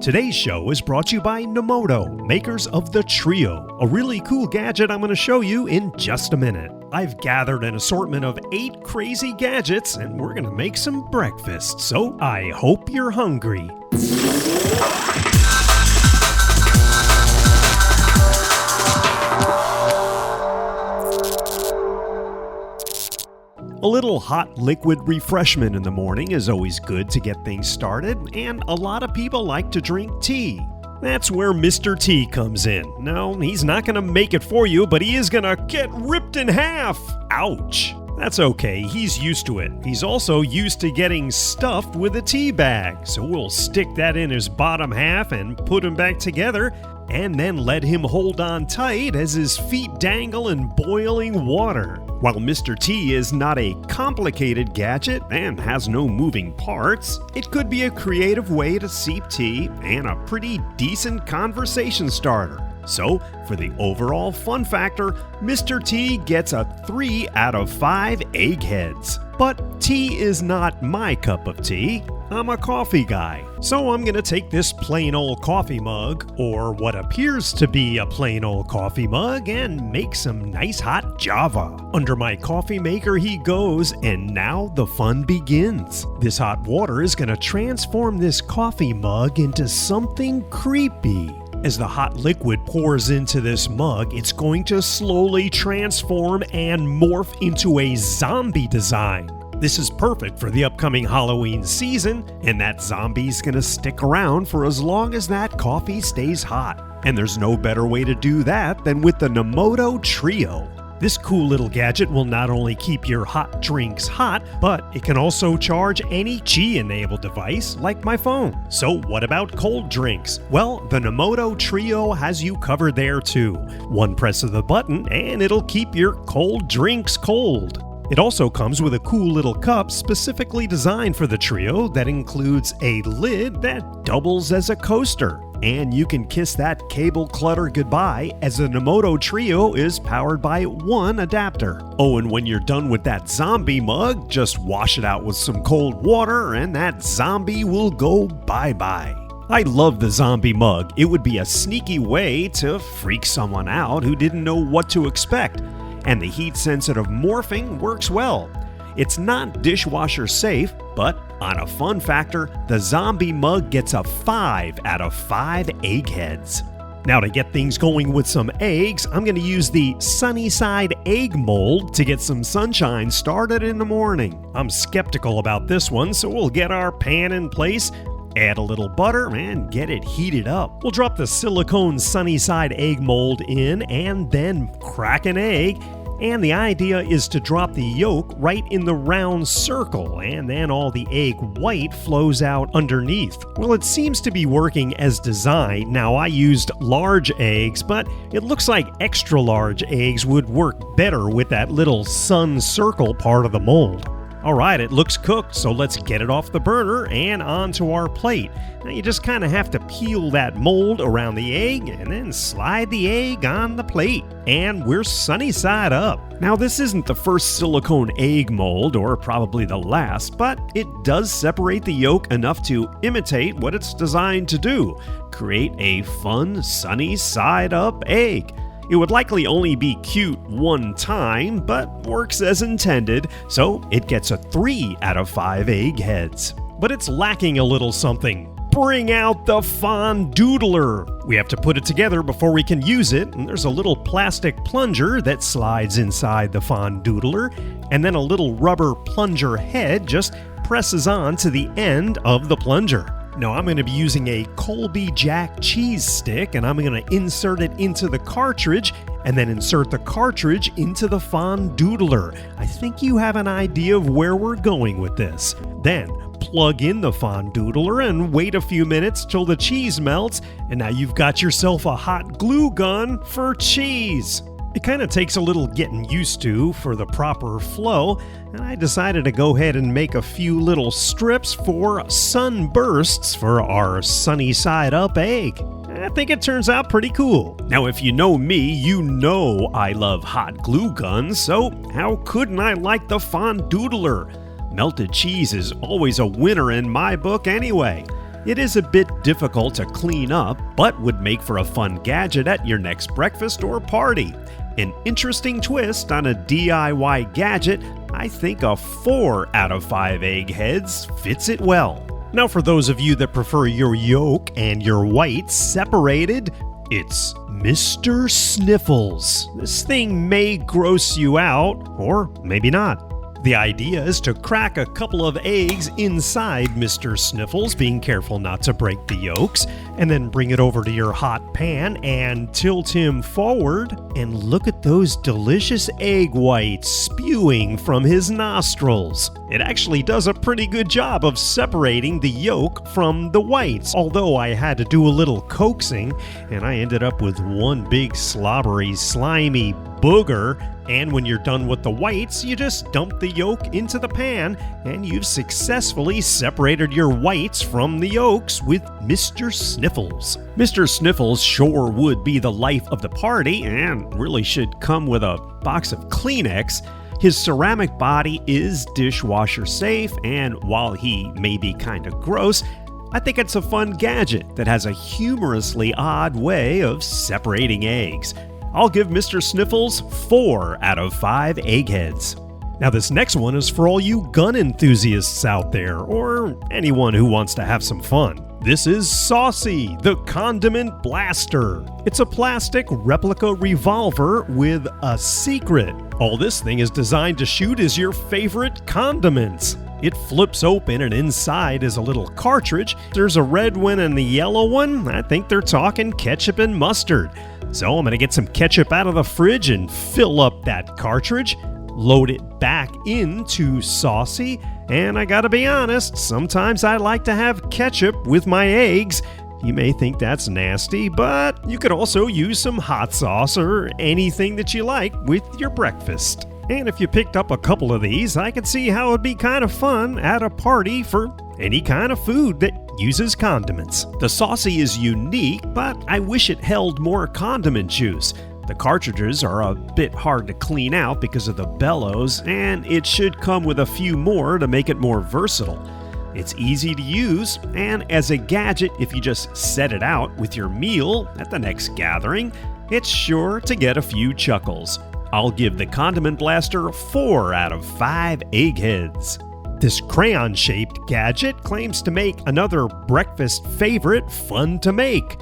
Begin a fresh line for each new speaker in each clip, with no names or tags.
Today's show is brought to you by Nomoto, makers of the Trio, a really cool gadget I'm going to show you in just a minute. I've gathered an assortment of 8 crazy gadgets, and we're going to make some breakfast, so I hope you're hungry. A little hot liquid refreshment in the morning is always good to get things started, and a lot of people like to drink tea. That's where Mr. T comes in. No, he's not going to make it for you, but he is going to get ripped in half. Ouch. That's okay, he's used to it. He's also used to getting stuffed with a tea bag, so we'll stick that in his bottom half and put him back together, and then let him hold on tight as his feet dangle in boiling water. While Mr. T is not a complicated gadget and has no moving parts, it could be a creative way to seep tea and a pretty decent conversation starter. So, for the overall fun factor, Mr. T gets a 3 out of 5 eggheads. But tea is not my cup of tea. I'm a coffee guy. So I'm gonna take this plain old coffee mug, or what appears to be a plain old coffee mug, and make some nice hot Java. Under my coffee maker he goes, and now the fun begins. This hot water is gonna transform this coffee mug into something creepy. As the hot liquid pours into this mug, it's going to slowly transform and morph into a zombie design. This is perfect for the upcoming Halloween season, and that zombie's gonna stick around for as long as that coffee stays hot. And there's no better way to do that than with the Nomoto Trio. This cool little gadget will not only keep your hot drinks hot, but it can also charge any Qi-enabled device like my phone. So what about cold drinks? Well, the Nomoto Trio has you covered there too. One press of the button and it'll keep your cold drinks cold. It also comes with a cool little cup specifically designed for the Trio that includes a lid that doubles as a coaster. And you can kiss that cable clutter goodbye, as the Nomoto Trio is powered by one adapter. Oh, and when you're done with that zombie mug, just wash it out with some cold water and that zombie will go bye-bye. I love the zombie mug. It would be a sneaky way to freak someone out who didn't know what to expect. And the heat-sensitive morphing works well. It's not dishwasher safe, but on a fun factor, the zombie mug gets a 5 out of 5 eggheads. Now to get things going with some eggs, I'm going to use the Sunnyside Egg Mold to get some sunshine started in the morning. I'm skeptical about this one, so we'll get our pan in place, add a little butter, and get it heated up. We'll drop the silicone Sunnyside Egg Mold in and then crack an egg. And the idea is to drop the yolk right in the round circle, and then all the egg white flows out underneath. Well, it seems to be working as designed. Now, I used large eggs, but it looks like extra large eggs would work better with that little sun circle part of the mold. Alright, it looks cooked, so let's get it off the burner and onto our plate. Now you just kind of have to peel that mold around the egg and then slide the egg on the plate. And we're sunny side up. Now this isn't the first silicone egg mold, or probably the last, but it does separate the yolk enough to imitate what it's designed to do. Create a fun sunny side up egg. It would likely only be cute one time, but works as intended, so it gets a 3 out of 5 eggheads. But it's lacking a little something. Bring out the Fon Doodler! We have to put it together before we can use it, and there's a little plastic plunger that slides inside the Fon Doodler, and then a little rubber plunger head just presses on to the end of the plunger. Now I'm going to be using a Colby Jack cheese stick, and I'm going to insert it into the cartridge and then insert the cartridge into the Fon Doodler. I think you have an idea of where we're going with this. Then plug in the Fon Doodler and wait a few minutes till the cheese melts, and now you've got yourself a hot glue gun for cheese. It kind of takes a little getting used to for the proper flow, and I decided to go ahead and make a few little strips for sunbursts for our sunny side up egg. I think it turns out pretty cool. Now if you know me, you know I love hot glue guns, so how couldn't I like the Fon Doodler? Melted cheese is always a winner in my book anyway. It is a bit difficult to clean up, but would make for a fun gadget at your next breakfast or party. An interesting twist on a DIY gadget, I think a 4 out of 5 eggheads fits it well. Now for those of you that prefer your yolk and your whites separated, it's Mr. Sniffles. This thing may gross you out, or maybe not. The idea is to crack a couple of eggs inside Mr. Sniffles, being careful not to break the yolks, and then bring it over to your hot pan and tilt him forward, and look at those delicious egg whites spewing from his nostrils. It actually does a pretty good job of separating the yolk from the whites, although I had to do a little coaxing, and I ended up with one big slobbery, slimy booger. And when you're done with the whites, you just dump the yolk into the pan, and you've successfully separated your whites from the yolks with Mr. Sniffles. Mr. Sniffles sure would be the life of the party, and really should come with a box of Kleenex. His ceramic body is dishwasher safe, and while he may be kind of gross, I think it's a fun gadget that has a humorously odd way of separating eggs. I'll give Mr. Sniffles 4 out of 5 eggheads. Now this next one is for all you gun enthusiasts out there, or anyone who wants to have some fun. This is Saucy, the Condiment Blaster. It's a plastic replica revolver with a secret. All this thing is designed to shoot is your favorite condiments. It flips open and inside is a little cartridge. There's a red one and the yellow one. I think they're talking ketchup and mustard. So I'm going to get some ketchup out of the fridge and fill up that cartridge, load it back into Saucy, and I gotta be honest, sometimes I like to have ketchup with my eggs. You may think that's nasty, but you could also use some hot sauce or anything that you like with your breakfast. And if you picked up a couple of these, I could see how it'd be kind of fun at a party for any kind of food that uses condiments. The Saucy is unique, but I wish it held more condiment juice. The cartridges are a bit hard to clean out because of the bellows, and it should come with a few more to make it more versatile. It's easy to use, and as a gadget, if you just set it out with your meal at the next gathering, it's sure to get a few chuckles. I'll give the Condiment Blaster 4 out of 5 eggheads. This crayon-shaped gadget claims to make another breakfast favorite fun to make: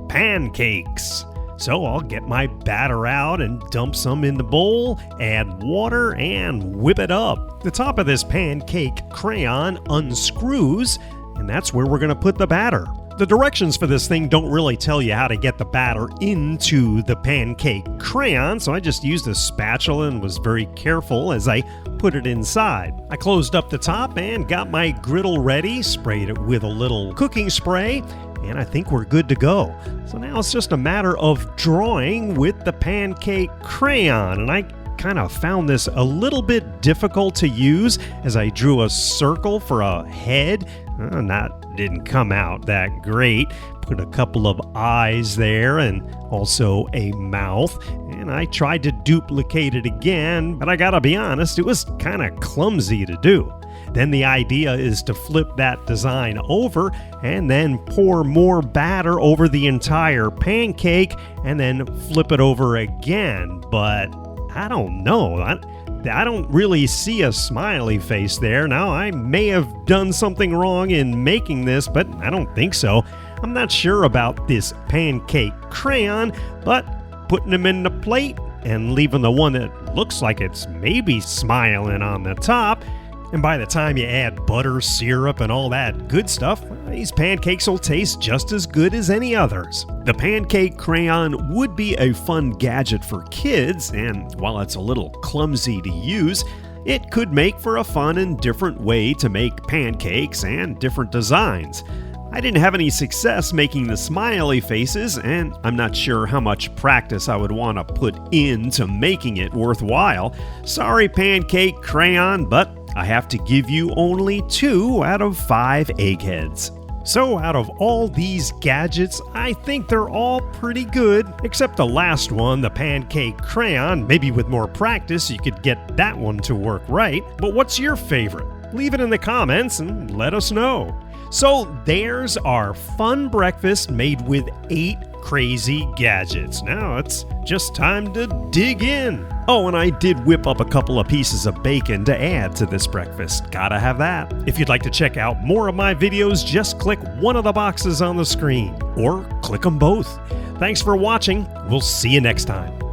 pancakes. So I'll get my batter out and dump some in the bowl, add water, and whip it up. The top of this pancake crayon unscrews, and that's where we're going to put the batter. The directions for this thing don't really tell you how to get the batter into the pancake crayon, so I just used a spatula and was very careful as I put it inside. I closed up the top and got my griddle ready, sprayed it with a little cooking spray, and I think we're good to go. So now it's just a matter of drawing with the pancake crayon, and I kind of found this a little bit difficult to use as I drew a circle for a head. Didn't come out that great. Put a couple of eyes there and also a mouth, and I tried to duplicate it again, but I gotta be honest, it was kind of clumsy to do. Then the idea is to flip that design over and then pour more batter over the entire pancake and then flip it over again, but I don't know. I don't really see a smiley face there. Now, I may have done something wrong in making this, but I don't think so. I'm not sure about this pancake crayon, but putting them in the plate and leaving the one that looks like it's maybe smiling on the top, and by the time you add butter, syrup, and all that good stuff, these pancakes will taste just as good as any others. The pancake crayon would be a fun gadget for kids, and while it's a little clumsy to use, it could make for a fun and different way to make pancakes and different designs. I didn't have any success making the smiley faces, and I'm not sure how much practice I would want to put into making it worthwhile. Sorry, pancake crayon, but I have to give you only 2 out of 5 eggheads. So out of all these gadgets, I think they're all pretty good, except the last one, the pancake crayon. Maybe with more practice you could get that one to work right. But what's your favorite? Leave it in the comments and let us know. So there's our fun breakfast made with 8 crazy gadgets. Now it's just time to dig in. Oh, and I did whip up a couple of pieces of bacon to add to this breakfast. Gotta have that. If you'd like to check out more of my videos, just click one of the boxes on the screen, or click them both. Thanks for watching. We'll see you next time.